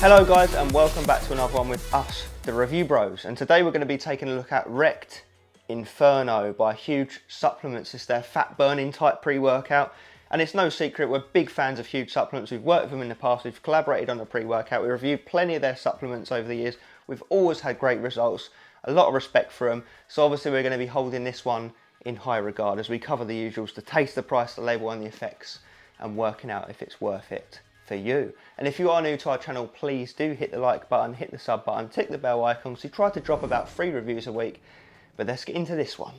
Hello guys, and welcome back to another one with us, the Review Bros. And today we're going to be taking a look at WRECKED Inferno by Huge Supplements. It's their fat burning type pre-workout. And it's no secret, we're big fans of Huge Supplements. We've worked with them in the past, we've collaborated on a pre-workout, we reviewed plenty of their supplements over the years. We've always had great results, a lot of respect for them. So obviously we're going to be holding this one in high regard as we cover the usuals, the taste, the price, the label and the effects, and working out if it's worth it for you. And if you are new to our channel, please do hit the like button, hit the sub button, tick the bell icon. So we try to drop about 3 reviews a week, but let's get into this one.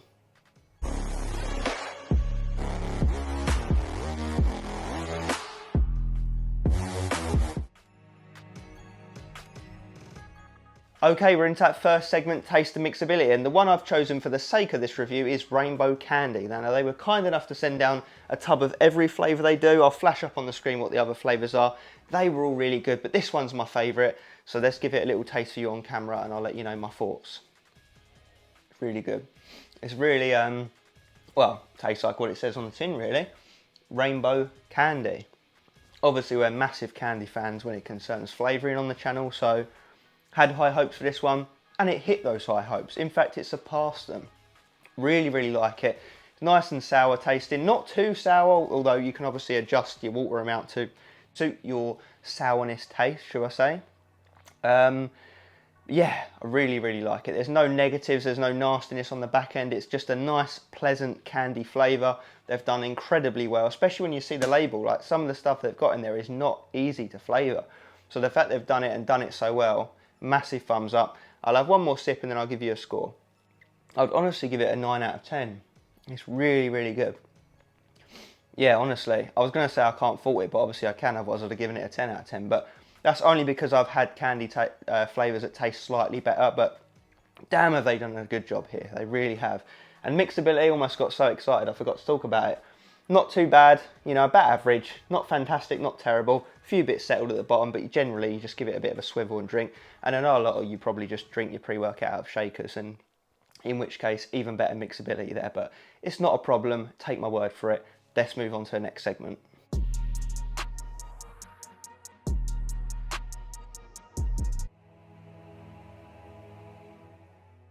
Okay, we're into that first segment, Taste and Mixability, and the one I've chosen for the sake of this review is Rainbow Candy. Now they were kind enough to send down a tub of every flavour they do. I'll flash up on the screen what the other flavours are. They were all really good, but this one's my favourite, so let's give it a little taste for you on camera and I'll let you know my thoughts. It's really good. It's really, well, tastes like what it says on the tin really. Rainbow Candy. Obviously we're massive candy fans when it concerns flavouring on the channel, so had high hopes for this one, and it hit those high hopes. In fact, it surpassed them. Really like it. It's nice and sour tasting, not too sour, although you can obviously adjust your water amount to suit your sourness taste, shall I say. Yeah, I really like it. There's no negatives, there's no nastiness on the back end. It's just a nice, pleasant candy flavour. They've done incredibly well, especially when you see the label. Like, some of the stuff they've got in there is not easy to flavour. So the fact they've done it and done it so well, massive thumbs up. I'll have one more sip and then I'll give you a score. I'd honestly give it a 9 out of 10. It's really good. Yeah, honestly, I was going to say I can't fault it, but obviously I can, otherwise I'd have given it a 10 out of 10. But that's only because I've had candy flavours that taste slightly better, but damn have they done a good job here. They really have. And Mixability, almost got so excited I forgot to talk about it. Not too bad, you know, about average, not fantastic, not terrible. A few bits settled at the bottom, but generally you just give it a bit of a swivel and drink. And I know a lot of you probably just drink your pre-workout out of shakers, and in which case, even better mixability there. But it's not a problem, take my word for it. Let's move on to the next segment.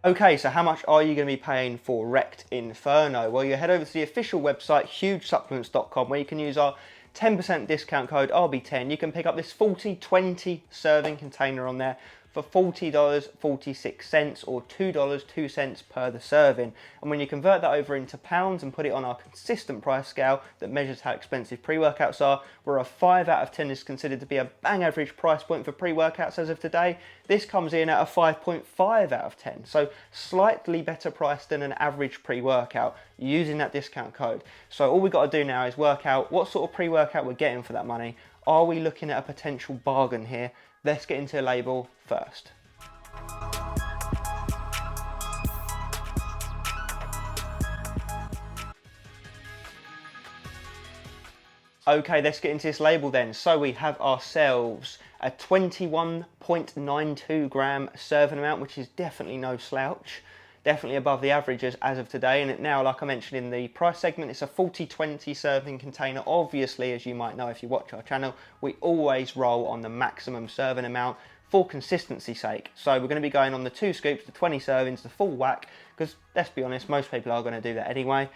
Okay, so how much are you going to be paying for WRECKED Inferno? Well, you head over to the official website, hugesupplements.com, where you can use our 10% discount code RB10. You can pick up this 40-20 serving container on there for $40.46 or $2.02 per the serving. And when you convert that over into pounds and put it on our consistent price scale that measures how expensive pre-workouts are, where a 5 out of 10 is considered to be a bang average price point for pre-workouts as of today, this comes in at a 5.5 out of 10. So slightly better price than an average pre-workout using that discount code. So all we've got to do now is work out what sort of pre-workout we're getting for that money. Are we looking at a potential bargain here? Let's get into the label first. Okay, let's get into this label then. So we have ourselves a 21.92 gram serving amount, which is definitely no slouch. Definitely above the averages as of today. And now, like I mentioned in the price segment, it's a 40-20 serving container. Obviously, as you might know if you watch our channel, we always roll on the maximum serving amount for consistency's sake. So we're going to be going on the 2 scoops, the 20 servings, the full whack, because let's be honest, most people are going to do that anyway.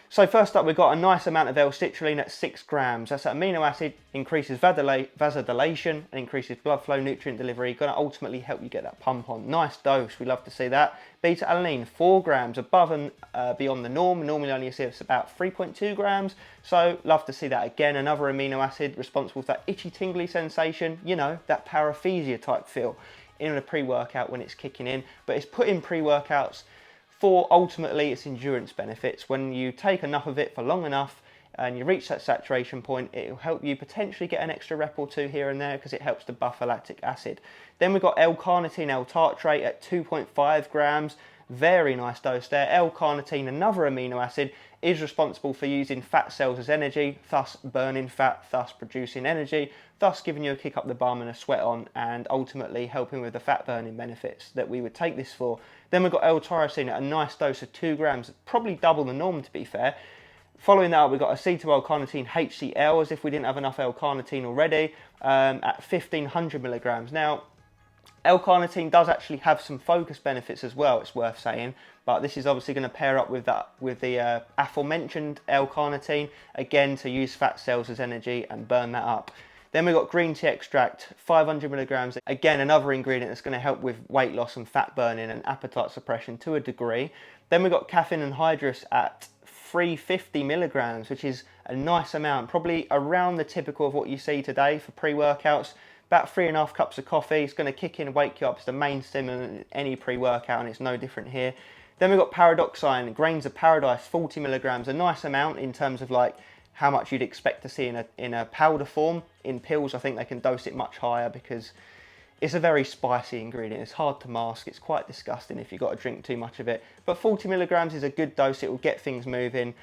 So first up, we've got a nice amount of L-citrulline at 6 grams. That's an amino acid, increases vasodilation and increases blood flow, nutrient delivery. Going to ultimately help you get that pump on. Nice dose, we love to see that. Beta-alanine, 4 grams, above and beyond the norm. Normally only see it's about 3.2 grams. So love to see that again. Another amino acid responsible for that itchy tingly sensation. You know, that paresthesia type feel in a pre-workout when it's kicking in. But it's put in pre-workouts for ultimately its endurance benefits. When you take enough of it for long enough and you reach that saturation point, it will help you potentially get an extra rep or 2 here and there because it helps to buffer lactic acid. Then we've got L-carnitine, L-tartrate at 2.5 grams. Very nice dose there. L-carnitine, another amino acid, is responsible for using fat cells as energy, thus burning fat, thus producing energy, thus giving you a kick up the bum and a sweat on, and ultimately helping with the fat burning benefits that we would take this for. Then we've got L-tyrosine at a nice dose of 2 grams, probably double the norm to be fair, Following that up, we've got acetyl-L-carnitine HCl, as if we didn't have enough L-carnitine already, at 1500 milligrams. Now, L-carnitine does actually have some focus benefits as well, it's worth saying, but this is obviously going to pair up with the aforementioned L-carnitine, again to use fat cells as energy and burn that up. Then we've got green tea extract, 500 milligrams, again another ingredient that's going to help with weight loss and fat burning and appetite suppression to a degree. Then we've got caffeine anhydrous at 350 milligrams, which is a nice amount, probably around the typical of what you see today for pre-workouts. About 3.5 cups of coffee. It's going to kick in and wake you up. It's the main stimulant in any pre-workout, and it's no different here. Then we've got paradoxine, grains of paradise, 40 milligrams, a nice amount in terms of like how much you'd expect to see in a powder form. In pills, I think they can dose it much higher because it's a very spicy ingredient. It's hard to mask. It's quite disgusting if you've got to drink too much of it. But 40 milligrams is a good dose. It will get things moving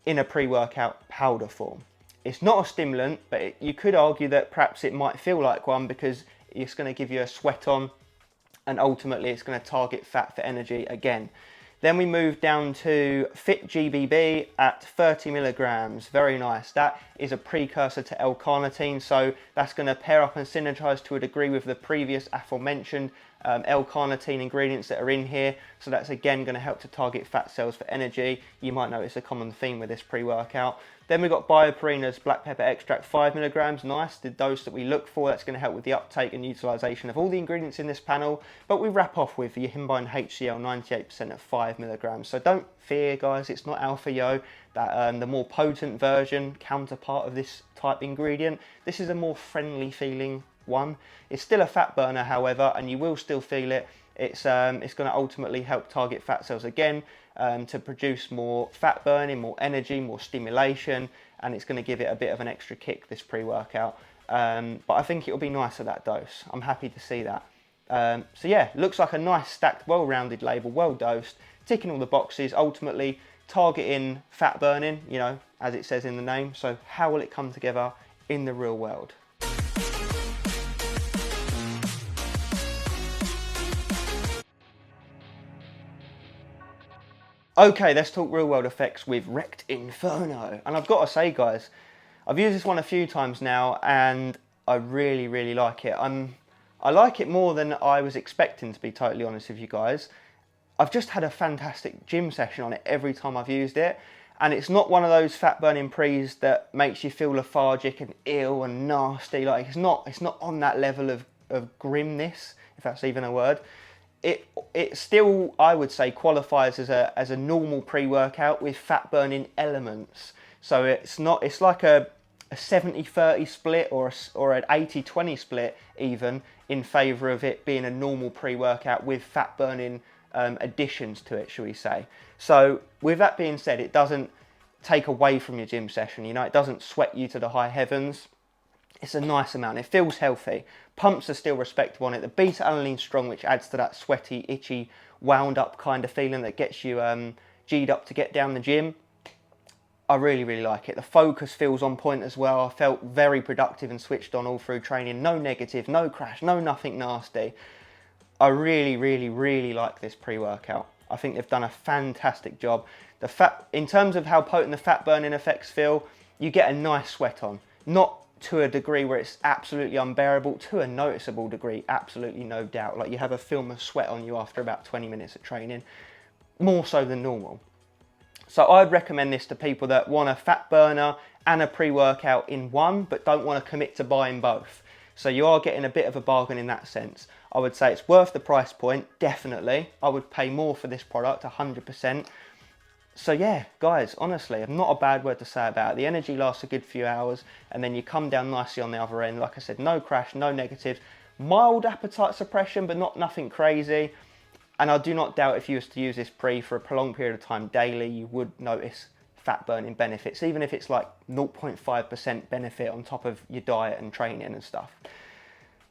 in a pre-workout powder form. It's not a stimulant, but you could argue that perhaps it might feel like one because it's going to give you a sweat on, and ultimately it's going to target fat for energy again. Then we move down to Fit GBB at 30 milligrams. Very nice. That is a precursor to L-carnitine, so that's going to pair up and synergize to a degree with the previous aforementioned L-carnitine ingredients that are in here. So that's again going to help to target fat cells for energy. You might notice a common theme with this pre-workout. Then we've got Bioperina's black pepper extract, 5 milligrams. Nice, the dose that we look for. That's going to help with the uptake and utilization of all the ingredients in this panel. But we wrap off with the Himbine HCl, 98% at 5 milligrams. So don't fear, guys, it's not Alpha Yo, that the more potent version, counterpart of this type ingredient. This is a more friendly feeling one. It's still a fat burner, however, and you will still feel it. It's going to ultimately help target fat cells again, to produce more fat burning, more energy, more stimulation, and it's going to give it a bit of an extra kick, this pre-workout. But I think it'll be nice at that dose. I'm happy to see that. So yeah, looks like a nice stacked, well-rounded label, well dosed, ticking all the boxes, ultimately targeting fat burning, you know, as it says in the name. So how will it come together in the real world? Okay, let's talk real world effects with WRECKED Inferno. And I've got to say, guys, I've used this one a few times now and I really, really like it. I like it more than I was expecting, to be totally honest with you guys. I've just had a fantastic gym session on it every time I've used it. And it's not one of those fat burning pre's that makes you feel lethargic and ill and nasty. Like it's not on that level of grimness, if that's even a word. It still, I would say, qualifies as a normal pre-workout with fat burning elements. So it's like a 70-30 split or an 80-20 split even, in favour of it being a normal pre-workout with fat burning additions to it, shall we say. So with that being said, it doesn't take away from your gym session, you know, it doesn't sweat you to the high heavens. It's a nice amount. It feels healthy. Pumps are still respectable on it. The beta-alanine strong, which adds to that sweaty, itchy, wound up kind of feeling that gets you G'd up to get down the gym. I really, really like it. The focus feels on point as well. I felt very productive and switched on all through training. No negative, no crash, no nothing nasty. I really, really, really like this pre-workout. I think they've done a fantastic job. In terms of how potent the fat burning effects feel, you get a nice sweat on. Not to a degree where it's absolutely unbearable, to a noticeable degree, absolutely no doubt. Like you have a film of sweat on you after about 20 minutes of training, more so than normal. So I'd recommend this to people that want a fat burner and a pre-workout in one, but don't want to commit to buying both. So you are getting a bit of a bargain in that sense. I would say it's worth the price point, definitely. I would pay more for this product, 100%. So yeah, guys, honestly, not a bad word to say about it. The energy lasts a good few hours and then you come down nicely on the other end. Like I said, no crash, no negatives. Mild appetite suppression, but nothing crazy. And I do not doubt if you was to use this pre for a prolonged period of time daily, you would notice fat burning benefits, even if it's like 0.5% benefit on top of your diet and training and stuff.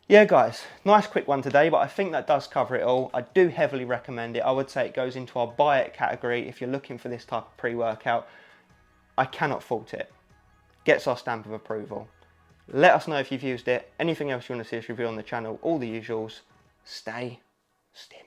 Yeah, guys, nice quick one today, but I think that does cover it all. I do heavily recommend it. I would say it goes into our buy it category if you're looking for this type of pre-workout. I cannot fault it. Gets our stamp of approval. Let us know if you've used it. Anything else you want to see us review on the channel, all the usuals. Stay stim.